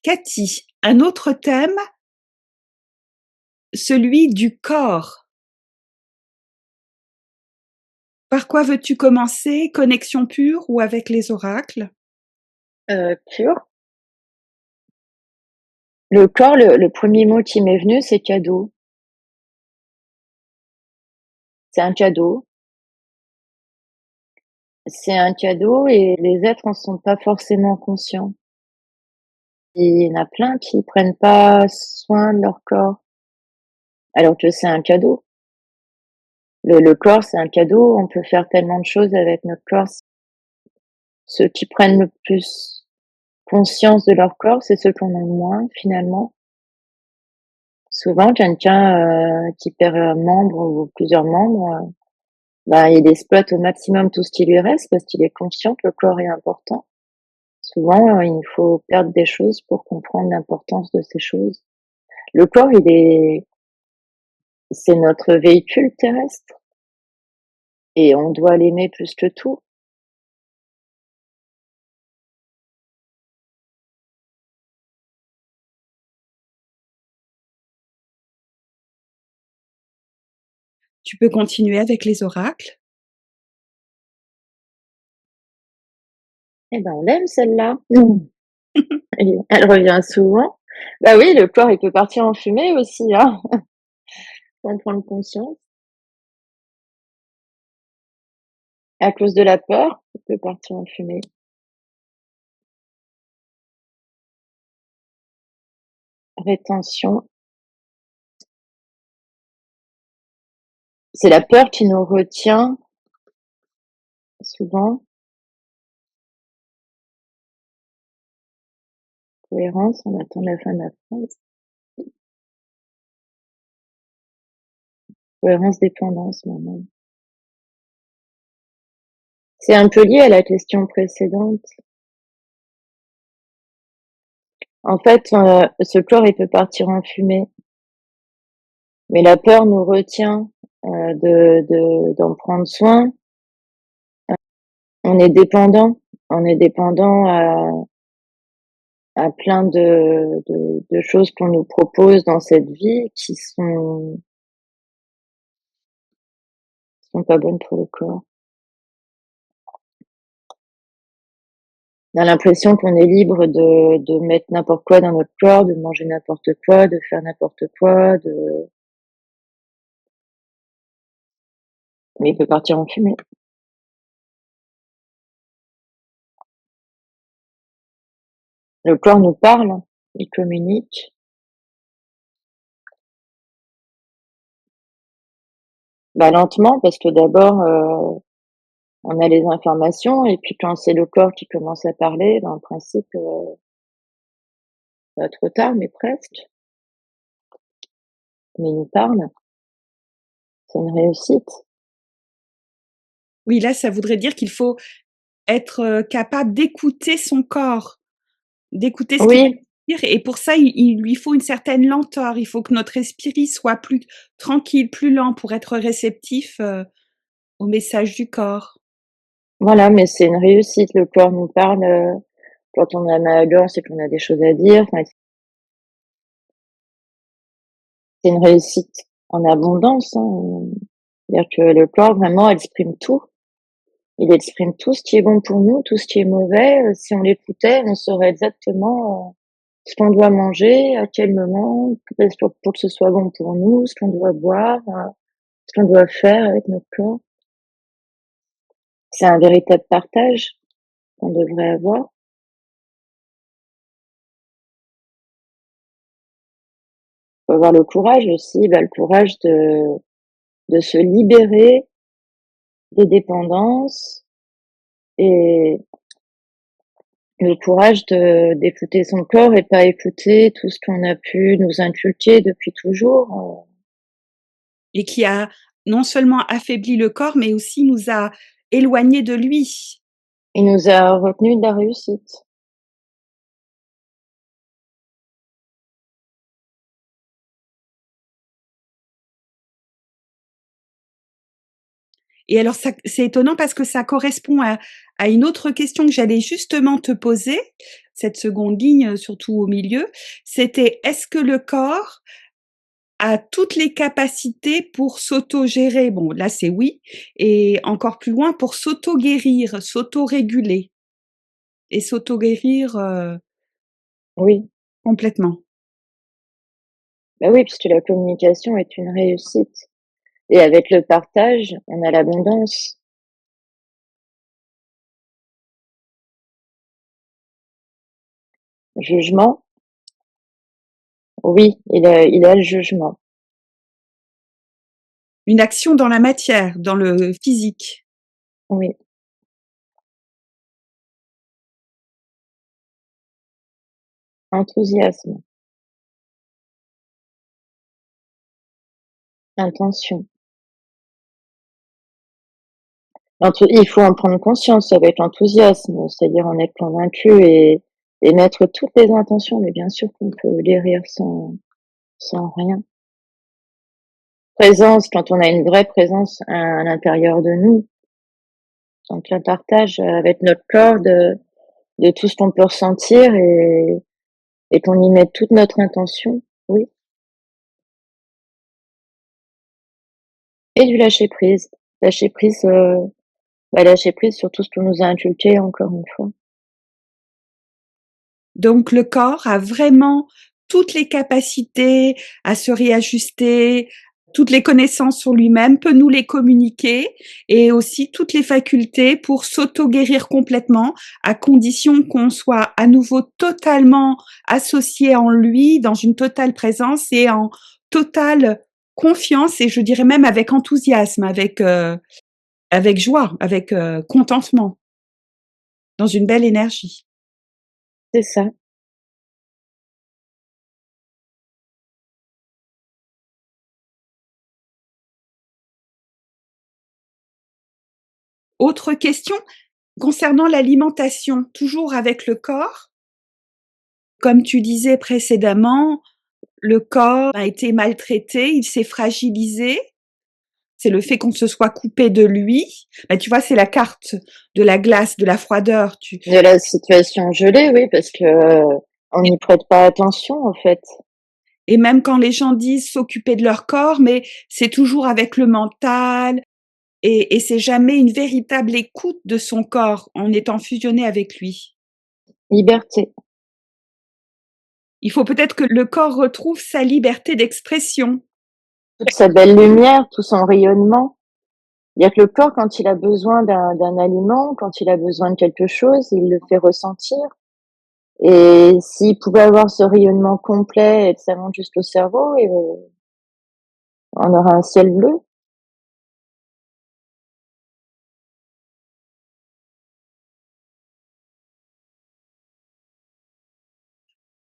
Cathy, un autre thème, celui du corps. Par quoi veux-tu commencer? Connexion pure ou avec les oracles? Pur. Le corps, le 1er mot qui m'est venu, c'est cadeau. C'est un cadeau. C'est un cadeau et les êtres en sont pas forcément conscients. Il y en a plein qui prennent pas soin de leur corps, alors que c'est un cadeau. Le corps, c'est un cadeau, on peut faire tellement de choses avec notre corps. Ceux qui prennent le plus conscience de leur corps, c'est ceux qui en ont le moins, finalement. Souvent, quelqu'un, qui perd un membre ou plusieurs membres, bah, il exploite au maximum tout ce qui lui reste parce qu'il est conscient que le corps est important. Souvent, il faut perdre des choses pour comprendre l'importance de ces choses. Le corps, c'est notre véhicule terrestre et on doit l'aimer plus que tout. Tu peux continuer avec les oracles. Eh ben, on l'aime celle-là. Et elle revient souvent. Bah oui, le corps, il peut partir en fumée aussi, hein, sans prendre conscience. À cause de la peur, il peut partir en fumée. Rétention. C'est la peur qui nous retient souvent. Cohérence, on attend la fin de la phrase. Cohérence, dépendance, maintenant. C'est un peu lié à la question précédente. En fait, ce corps, il peut partir en fumée, mais la peur nous retient d'en prendre soin. On est dépendant, on est dépendant à plein de choses qu'on nous propose dans cette vie qui sont pas bonnes pour le corps. On a l'impression qu'on est libre de mettre n'importe quoi dans notre corps, de manger n'importe quoi, de faire n'importe quoi, mais il peut partir en fumée. Le corps nous parle, il communique. Bah, lentement, parce que d'abord, on a les informations et puis quand c'est le corps qui commence à parler, ben, en principe, pas trop tard, mais presque. Mais il nous parle. C'est une réussite. Oui, là, ça voudrait dire qu'il faut être, capable d'écouter son corps, d'écouter ce qu'il Oui, va dire et pour ça, il lui faut une certaine lenteur. Il faut que notre esprit soit plus tranquille, plus lent pour être réceptif, au message du corps. voilà, mais c'est une réussite. Le corps nous parle, quand on a mal à la gorge, c'est qu'on a des choses à dire. Enfin, c'est une réussite en abondance, hein. C'est-à-dire que le corps, vraiment, exprime tout. Il exprime tout ce qui est bon pour nous, tout ce qui est mauvais. Si on l'écoutait, on saurait exactement, ce qu'on doit manger, à quel moment, pour que ce soit bon pour nous, ce qu'on doit boire, ce qu'on doit faire avec notre corps. C'est un véritable partage qu'on devrait avoir. Faut avoir le courage aussi, bah, le courage de se libérer des dépendances et le courage d'écouter son corps et pas écouter tout ce qu'on a pu nous inculquer depuis toujours. Et qui a non seulement affaibli le corps, mais aussi nous a éloignés de lui. Il nous a retenus de la réussite. Et alors ça c'est étonnant parce que ça correspond à une autre question que j'allais justement te poser, cette seconde ligne, surtout au milieu, c'était: est-ce que le corps a toutes les capacités pour s'auto-gérer? Bon, là, c'est oui, et encore plus loin, pour s'auto-guérir, s'auto-réguler et s'auto-guérir, Oui, complètement. bah, oui, puisque la communication est une réussite et avec le partage, on a l'abondance. Jugement, oui, il a le jugement. Une action dans la matière, dans le physique. Oui, enthousiasme, intention. Il faut en prendre conscience avec enthousiasme, c'est-à-dire en être convaincu et mettre toutes les intentions, mais bien sûr qu'on peut guérir sans rien. Présence, quand on a une vraie présence à l'intérieur de nous, donc un partage avec notre corps de tout ce qu'on peut ressentir et qu'on y mette toute notre intention, oui. Et du lâcher prise. Lâcher prise, lâcher prise sur tout ce qu'on nous a inculqué encore une fois. Donc le corps a vraiment toutes les capacités à se réajuster, toutes les connaissances sur lui-même, peut nous les communiquer et aussi toutes les facultés pour s'auto-guérir complètement, à condition qu'on soit à nouveau totalement associé en lui, dans une totale présence et en totale confiance et je dirais même avec enthousiasme, avec joie, avec, contentement, dans une belle énergie. C'est ça. Autre question concernant l'alimentation, toujours avec le corps. Comme tu disais précédemment, le corps a été maltraité, il s'est fragilisé. C'est le fait qu'on se soit coupé de lui. Bah, tu vois, c'est la carte de la glace, de la froideur. De la situation gelée, oui, parce que, on n'y prête pas attention, en fait. Et même quand les gens disent s'occuper de leur corps, mais c'est toujours avec le mental et c'est jamais une véritable écoute de son corps en étant fusionné avec lui. Liberté. Il faut peut-être que le corps retrouve sa liberté d'expression. Toute sa belle lumière, tout son rayonnement. Il y a que le corps, quand il a besoin d'un aliment, quand il a besoin de quelque chose, il le fait ressentir. Et s'il pouvait avoir ce rayonnement complet et que ça monte jusqu'au cerveau, et on aura un ciel bleu.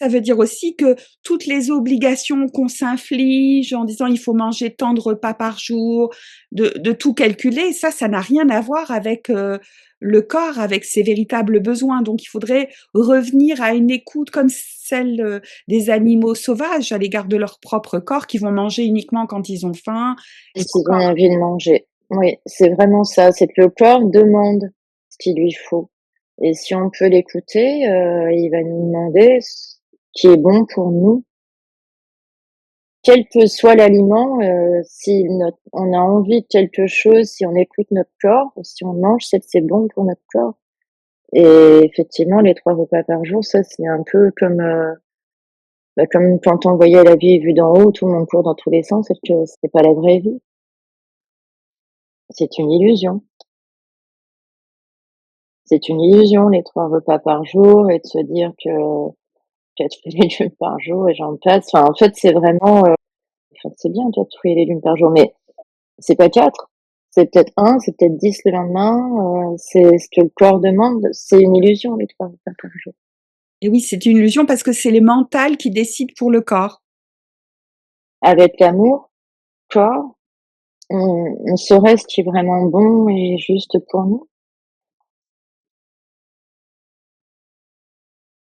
Ça veut dire aussi que toutes les obligations qu'on s'inflige en disant: «Il faut manger tant de repas par jour», de tout calculer, ça n'a rien à voir avec, le corps, avec ses véritables besoins. Donc il faudrait revenir à une écoute comme celle, des animaux sauvages à l'égard de leur propre corps, qui vont manger uniquement quand ils ont faim. Et qu'ils ont envie de manger. Oui, c'est vraiment ça, c'est que le corps demande ce qu'il lui faut. Et si on peut l'écouter, il va nous demander ce qui est bon pour nous. Quel que soit l'aliment, si on a envie de quelque chose, si on écoute notre corps, si on mange, c'est que c'est bon pour notre corps. Et effectivement, les 3 repas par jour, ça, c'est un peu comme, comme quand on voyait la vie vue d'en haut, tout le monde court dans tous les sens, sauf que c'est pas la vraie vie. C'est une illusion. C'est une illusion, les 3 repas par jour et de se dire que 4 fruits et légumes par jour et j'en passe. Enfin, en fait, c'est vraiment, enfin, c'est bien 4 fruits et légumes par jour, mais c'est pas 4, c'est peut-être 1, c'est peut-être 10 le lendemain, c'est ce que le corps demande. C'est une illusion, les 3 repas par jour. Et oui, c'est une illusion parce que c'est le mental qui décide pour le corps. Avec l'amour, corps, on saurait ce qui est vraiment bon et juste pour nous.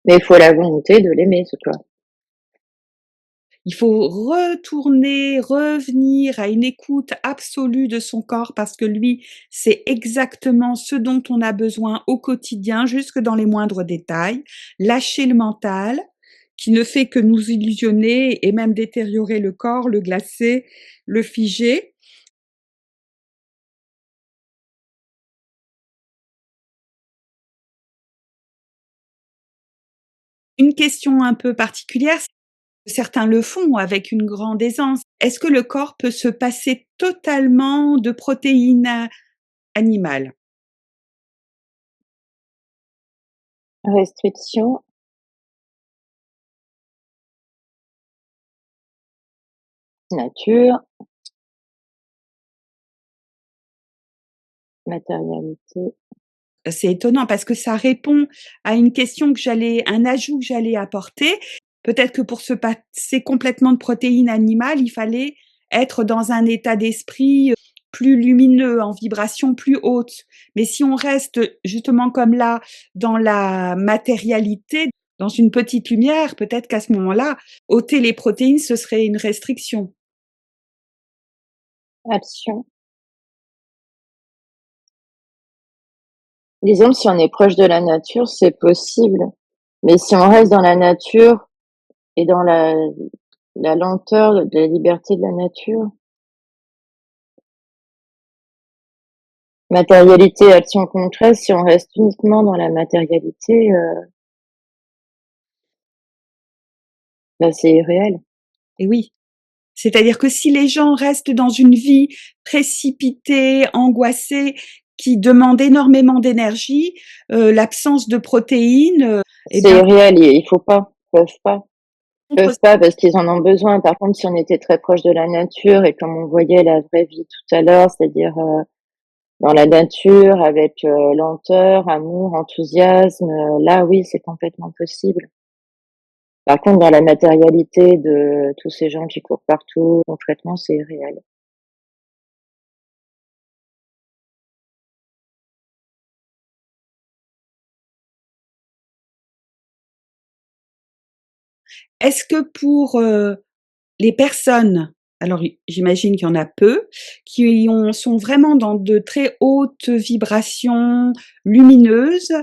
Mais il faut la volonté de l'aimer, ce corps. Il faut retourner, revenir à une écoute absolue de son corps parce que lui, c'est exactement ce dont on a besoin au quotidien, jusque dans les moindres détails. Lâcher le mental qui ne fait que nous illusionner et même détériorer le corps, le glacer, le figer. Une question un peu particulière, certains le font avec une grande aisance. Est-ce que le corps peut se passer totalement de protéines animales? Restriction, nature, matérialité. C'est étonnant parce que ça répond à une question que un ajout que j'allais apporter. Peut-être que pour se passer complètement de protéines animales, il fallait être dans un état d'esprit, plus lumineux, en vibration plus haute. Mais si on reste justement comme là, dans la matérialité, dans une petite lumière, peut-être qu'à ce moment-là, ôter les protéines, ce serait une restriction. Action. Disons, si on est proche de la nature, c'est possible. Mais si on reste dans la nature et dans la lenteur de la liberté de la nature, matérialité, action concrète, si on reste uniquement dans la matérialité, bah, c'est irréel. Et oui. C'est-à-dire que si les gens restent dans une vie précipitée, angoissée, qui demande énormément d'énergie, l'absence de protéines, eh C'est bien, irréel, il faut pas, peuvent pas. contre Peuvent pas parce qu'ils en ont besoin. Par contre, si on était très proche de la nature et comme on voyait la vraie vie tout à l'heure, c'est-à-dire, dans la nature avec, lenteur, amour, enthousiasme, là oui, c'est complètement possible. Par contre, dans la matérialité de tous ces gens qui courent partout, concrètement, c'est irréel. est-ce que pour, les personnes, alors j'imagine qu'il y en a peu, sont vraiment dans de très hautes vibrations lumineuses,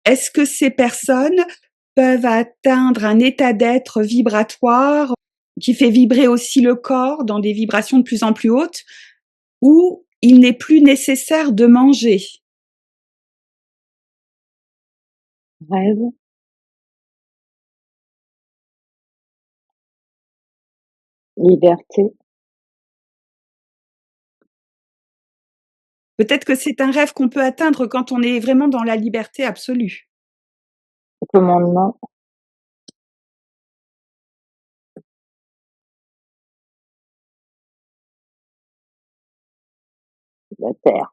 est-ce que ces personnes peuvent atteindre un état d'être vibratoire qui fait vibrer aussi le corps dans des vibrations de plus en plus hautes, où il n'est plus nécessaire de manger? Rêve, liberté, Peut-être que c'est un rêve qu'on peut atteindre quand on est vraiment dans la liberté absolue. commandement, la terre,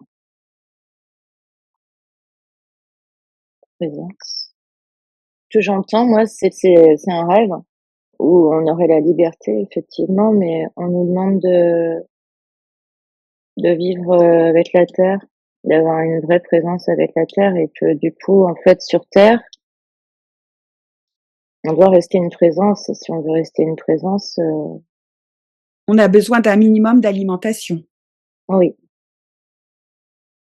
présence. Ce que j'entends, moi, c'est un rêve où on aurait la liberté, effectivement, mais on nous demande de vivre, avec la terre, d'avoir une vraie présence avec la terre et que du coup, en fait, sur terre, on doit rester une présence et si on veut rester une présence, On a besoin d'un minimum d'alimentation. oui,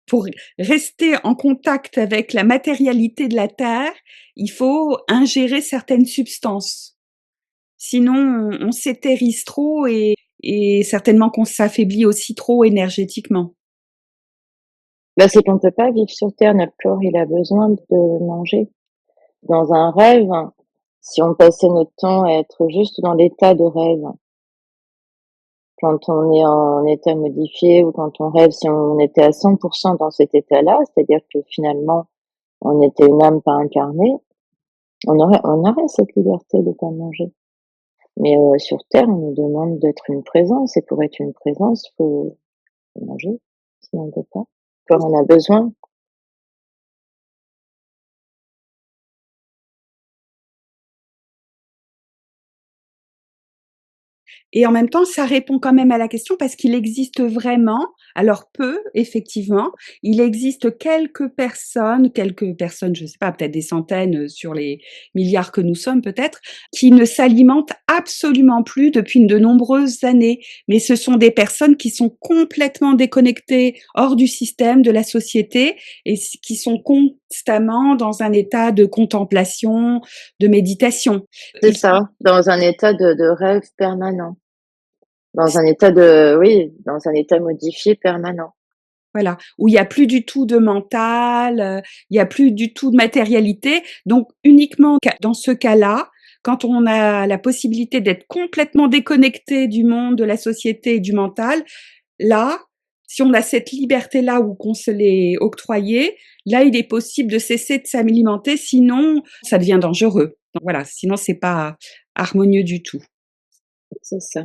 Pour rester en contact avec la matérialité de la terre, il faut ingérer certaines substances. Sinon, on s'étérise trop et certainement qu'on s'affaiblit aussi trop énergétiquement. bah, c'est qu'on peut pas vivre sur terre, notre corps, il a besoin de manger. Dans un rêve, si on passait notre temps à être juste dans l'état de rêve, quand on est en état modifié ou quand on rêve, si on était à 100 dans cet état-là, c'est-à-dire que finalement, on était une âme pas incarnée, on aurait cette liberté de pas manger. Mais, sur terre, on nous demande d'être une présence et pour être une présence, faut manger, sinon on peut pas. Le corps en a besoin. Et en même temps, ça répond quand même à la question parce qu'il existe vraiment, alors peu, effectivement, il existe quelques personnes, je ne sais pas, peut-être des centaines sur les milliards que nous sommes peut-être, qui ne s'alimentent absolument plus depuis de nombreuses années. Mais ce sont des personnes qui sont complètement déconnectées hors du système, de la société, et qui sont constamment dans un état de contemplation, de méditation. C'est Et ça, dans un état de rêve permanent, dans un état de oui, dans un état modifié permanent. voilà, où il y a plus du tout de mental, il y a plus du tout de matérialité. Donc uniquement dans ce cas-là, quand on a la possibilité d'être complètement déconnecté du monde, de la société et du mental, là, si on a cette liberté-là ou qu'on se l'est octroyée, là, il est possible de cesser de s'alimenter, sinon ça devient dangereux. Donc voilà, sinon c'est pas harmonieux du tout. C'est ça.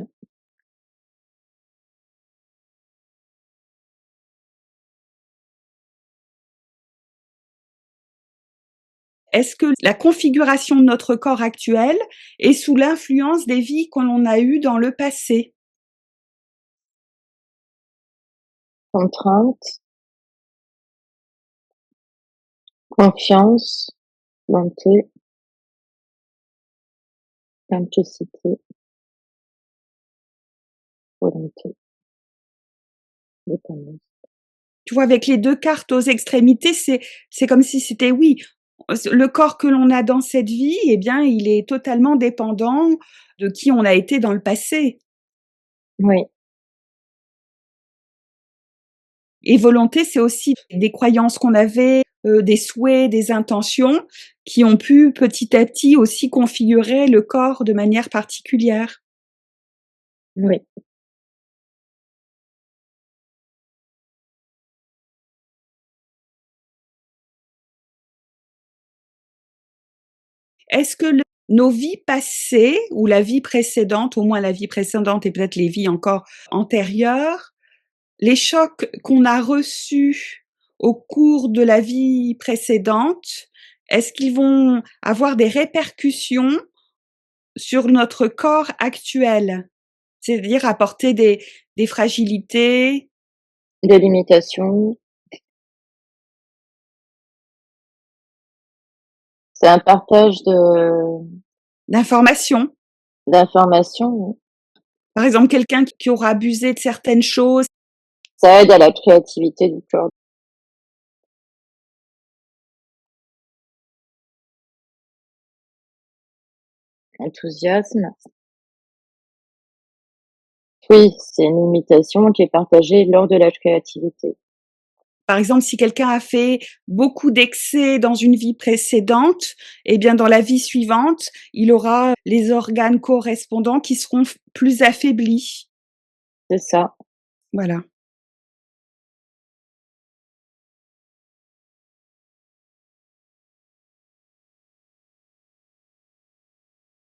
Est-ce que la configuration de notre corps actuel est sous l'influence des vies que l'on a eues dans le passé? Contrainte, confiance, bonté, simplicité, volonté, dépendance. Tu vois, avec les 2 cartes aux extrémités, c'est comme si c'était oui, le corps que l'on a dans cette vie, eh bien, il est totalement dépendant de qui on a été dans le passé. Oui, Et volonté, c'est aussi des croyances qu'on avait, des souhaits, des intentions qui ont pu petit à petit aussi configurer le corps de manière particulière. oui. Est-ce que nos vies passées ou la vie précédente, au moins la vie précédente et peut-être les vies encore antérieures, les chocs qu'on a reçus au cours de la vie précédente, est-ce qu'ils vont avoir des répercussions sur notre corps actuel? C'est-à-dire apporter des fragilités, Des limitations, c'est un partage d'informations. d'informations, oui. Par exemple, quelqu'un qui aura abusé de certaines choses. Ça aide à la créativité du corps. Enthousiasme. Oui, c'est une limitation qui est partagée lors de la créativité. Par exemple, si quelqu'un a fait beaucoup d'excès dans une vie précédente, eh bien, dans la vie suivante, il aura les organes correspondants qui seront plus affaiblis. C'est ça. Voilà.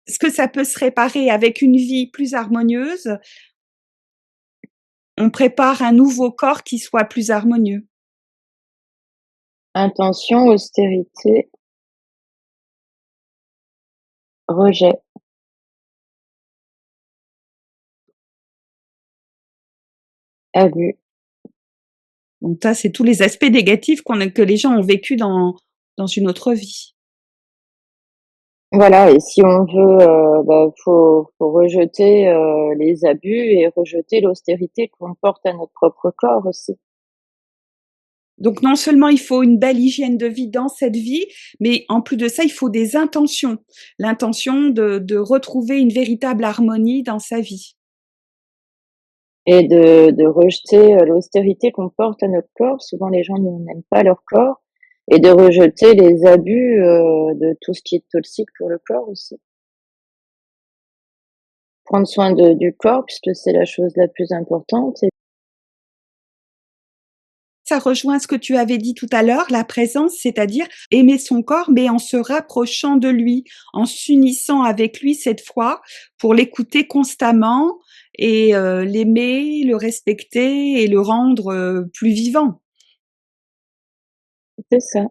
Est-ce que ça peut se réparer avec une vie plus harmonieuse? On prépare un nouveau corps qui soit plus harmonieux. Intention, austérité, rejet, abus. Donc ça, c'est tous les aspects négatifs que les gens ont vécu dans une autre vie. Voilà, et si on veut, faut rejeter, les abus et rejeter l'austérité qu'on porte à notre propre corps aussi. Donc non seulement il faut une belle hygiène de vie dans cette vie, mais en plus de ça, il faut des intentions. L'intention de retrouver une véritable harmonie dans sa vie. Et de rejeter, l'austérité qu'on porte à notre corps. Souvent les gens n'aiment pas leur corps et de rejeter les abus, de tout ce qui est toxique pour le corps aussi. Prendre soin du corps puisque c'est la chose la plus importante et Ça rejoint ce que tu avais dit tout à l'heure, la présence, c'est-à-dire aimer son corps, mais en se rapprochant de lui, en s'unissant avec lui cette fois pour l'écouter constamment et l'aimer, le respecter et le rendre, plus vivant. c'est ça.